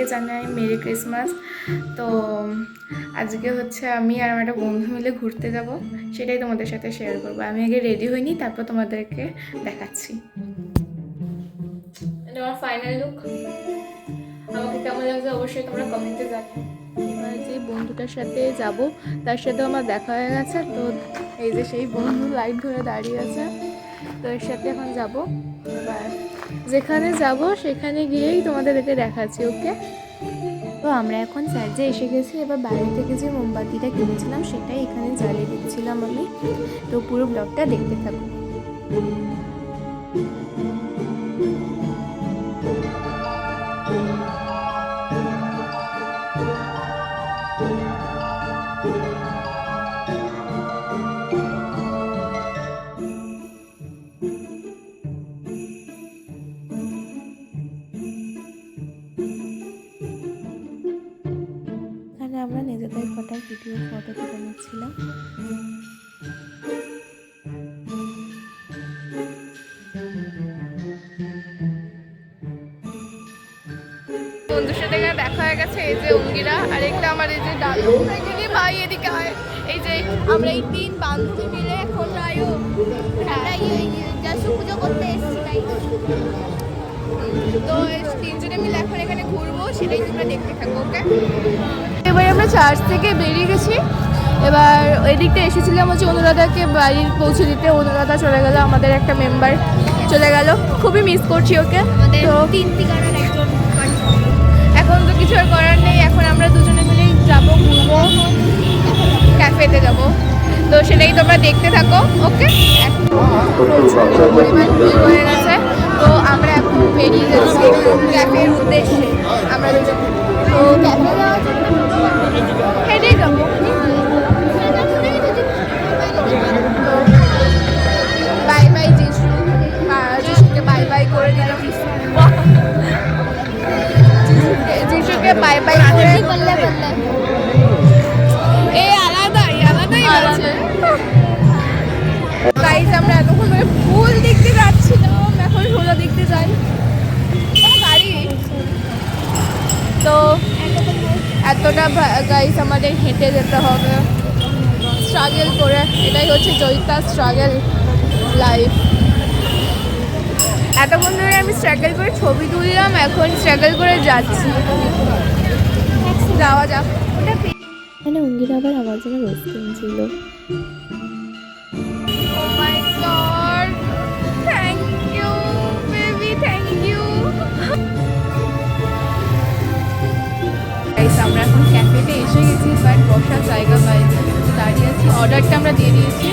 সবাইকে জানাই merry Christmas. তো আজকে হচ্ছে আমি আর আমার একটা বন্ধু মিলে ঘুরতে যাব, সেটাই তোমাদের সাথে শেয়ার করবো। আমি আগে রেডি হইনি, তারপর তোমাদেরকে দেখাচ্ছি। এটা আমার ফাইনাল লুক। আমাকে কেমন লাগছে অবশ্যই তোমরা কমেন্টে জানাও। এবার যে বন্ধুটার সাথে যাব তার সাথে আমার দেখা হয়ে গেছে। তো এই যে সেই বন্ধু লাইট ধরে দাঁড়িয়ে আছে, তো এর সাথে এখন যাব। এবার যেখানে যাব সেখানে গিয়েই তোমাদেরকে দেখাচ্ছি। ওকে, তো আমরা এখন চার্জে এসে গেছি। এবার বাইরে থেকে যে মোমবাতিটা কিনেছিলাম সেটাই এখানে জ্বালিয়ে দিচ্ছিলাম আমি। তো পুরো ব্লগটা দেখতে থাকো। এখানে আমরা নিজেদের কটা ভিডিও ফটো তুলে নিচ্ছিলাম। বন্ধুর সাথে দেখা হয়ে গেছে। এই যে অঙ্গিরা, আর একটা আমার এই যে ডালু ভাই, এদিকে হয়। এই যে আমরা এই 3 বান্ধবী মিলে এখন পুজো করতে এসেছি, তো 3 জনে মিলে এখন এখানে ঘুরবো, সেটাই তোমরা দেখতে থাকো। ওকে, এবার আমরা চার্চ থেকে বেরিয়ে গেছি। এবার এদিকটা এসেছিলাম হচ্ছে অনুরাধাকে বাড়ি পৌঁছে দিতে। অনুরাধা চলে গেল, আমাদের একটা মেম্বার চলে গেল, খুবই মিস করছি ওকে। তো এখন তো কিছু আর করার নেই, এখন আমরা দুজনে মিলেই যাবো, ঘুরবো, ক্যাফেতে যাবো। তো সেটাই তোমরা দেখতে থাকো। ওকে, পরিমাণ ভিড় হয়ে গেছে, তো আমরা এখন বেরিয়ে যাচ্ছি ক্যাফের উদ্দেশ্যে। আমরা দুজন তো ক্যাফে যাওয়ার জন্য হেঁটেই যাবো। বাই বাই যিশু, যিশুকে বাই বাই করে দিলাম। যিশুকে বাই বাই করে আলাদাই আছে। গাইজ, আমরা এতক্ষণ ধরে ফুল দেখতে যাচ্ছিলাম, এখন সোজা দেখতে যাই গাড়ি। তো এতটা গাইজ আমাদের হেঁটে যেতে হবে, স্ট্রাগল করে। এটাই হচ্ছে জয়িতা স্ট্রাগল লাইফ। এতক্ষণ ধরে আমি স্ট্রাগল করে ছবি তুললাম, এখন স্ট্রাগল করে যাচ্ছি। যাওয়া যাক। মানে অঙ্গিরা আবার আমার জন্য রোজ কিনছিল। Oh my God! Thank you, baby, thank you. Guys, আমরা এখন ক্যাফেতে এসে গেছি, বাট বসার জায়গা পাইনি, দাঁড়িয়ে আছি। অর্ডারটা আমরা দিয়ে দিয়েছি,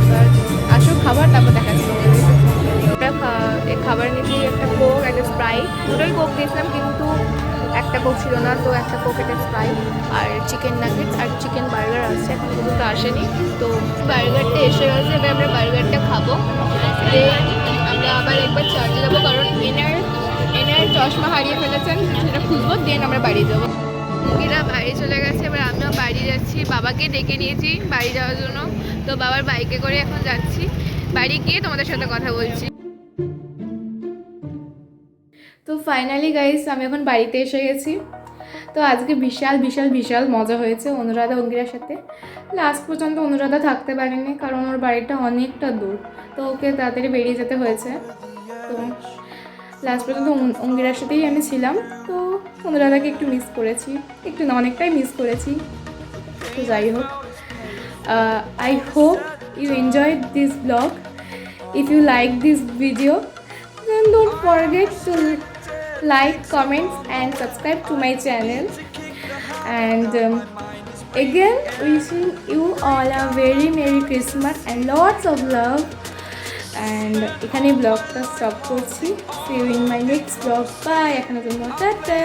এবার আসো খাবার, তারপর দেখাচ্ছি। আমরা খাবার নিয়েছি একটা কোক, একটা স্প্রাইট। দুটোই কোক দিয়েছিলাম, কিন্তু একটা কোক ছিল না, তো একটা কোক, একটা স্প্রাইট, আর চিকেন নাগেটস আর চিকেন বার্গার আসছে, এখন পর্যন্ত আসেনি। তো বার্গারটা এসে গেছে, এবার আমরা বার্গারটা খাবো। আমরা আবার একবার চার্জে যাবো, কারণ এনার চশমা হারিয়ে ফেলেছেন, সেটা খুঁজবো, দেন আমরা বাড়ি যাবো। মুগিরা বাড়ি চলে গেছে, এবার আমিও বাড়ি যাচ্ছি। বাবাকে ডেকে নিয়েছি বাড়ি যাওয়ার জন্য, তো বাবার বাইকে করে এখন যাচ্ছি। বাড়ি গিয়ে তোমাদের সাথে কথা বলছি। তো ফাইনালি গাইস, আমি এখন বাড়িতে এসে গেছি। তো আজকে বিশাল বিশাল বিশাল মজা হয়েছে অনুরাধা অঙ্গিরার সাথে। লাস্ট পর্যন্ত অনুরাধা থাকতে পারেনি, কারণ ওর বাড়িটা অনেকটা দূর, তো ওকে তাড়াতাড়ি বেরিয়ে যেতে হয়েছে। তো লাস্ট পর্যন্ত অঙ্গিরার সাথেই আমি ছিলাম। তো অনুরাধাকে একটু মিস করেছি, একটু না অনেকটাই মিস করেছি। তো যাই হোক, I hope you enjoyed this vlog. If you like this video, then don't forget to like, comment and subscribe to my channel. And again, wishing you all a very Merry Christmas and lots of love. And এখানে ব্লগটা stop করছি। See you in my next vlog. Bye. এখন tata.